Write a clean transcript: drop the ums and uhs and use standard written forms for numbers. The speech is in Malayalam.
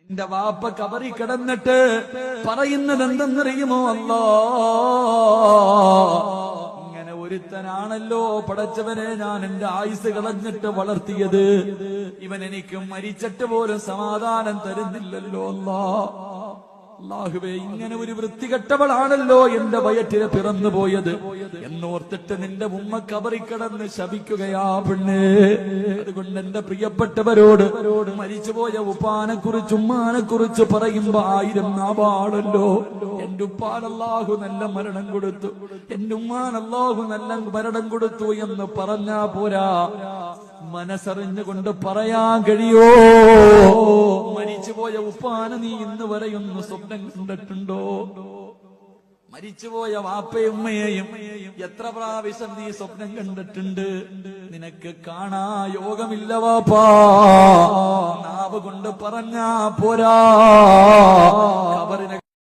എന്റെ വാപ്പ കബറി കിടന്നിട്ട് പറയുന്നത് എന്തെന്നറിയുമോ? അല്ലാ, ഇങ്ങനെ ഒരുത്തനാണല്ലോ പടച്ചവനെ ഞാൻ എന്റെ ആയുസ് കളഞ്ഞിട്ട് വളർത്തിയത്, ഇവൻ എനിക്ക് മരിച്ചിട്ട് പോലും സമാധാനം തരുന്നില്ലല്ലോ അല്ലാ. അല്ലാഹുവേ, ഇങ്ങനെ ഒരു വൃത്തികെട്ടവളാണല്ലോ എന്റെ വയറ്റില് പിറന്നു പോയത് എന്നോർത്തിട്ട് നിന്റെ ഉമ്മ കബറി കിടന്ന് ശപിക്കുകയാ പെണ്ണേ. അതുകൊണ്ട് എന്റെ പ്രിയപ്പെട്ടവരോട് മരിച്ചുപോയ ഉപ്പാനെ കുറിച്ച് ഉമ്മാനെ കുറിച്ച് പറയുമ്പോ 1000 നാവാണല്ലോ. എന്റെ ഉപ്പാൻ അല്ലാഹു നല്ല മരണം കൊടുത്തു, എന്റെ ഉമ്മാൻ അല്ലാഹു നല്ല മരണം കൊടുത്തു എന്ന് പറഞ്ഞാ പോരാ, മനസ്സറിഞ്ഞുകൊണ്ട് പറയാൻ കഴിയോ? മരിച്ചുപോയ ഉപ്പാനെ നീ ഇന്ന് വരെയൊന്ന് സ്വപ്നം കണ്ടിട്ടുണ്ടോ? മരിച്ചുപോയ വാപ്പയും ഉമ്മയെയും എത്ര പ്രാവശ്യം നീ സ്വപ്നം കണ്ടിട്ടുണ്ട്? നിനക്ക് കാണാ യോഗമില്ല വാപ്പാ, നാവ് കൊണ്ട് പറഞ്ഞാ പോരാ,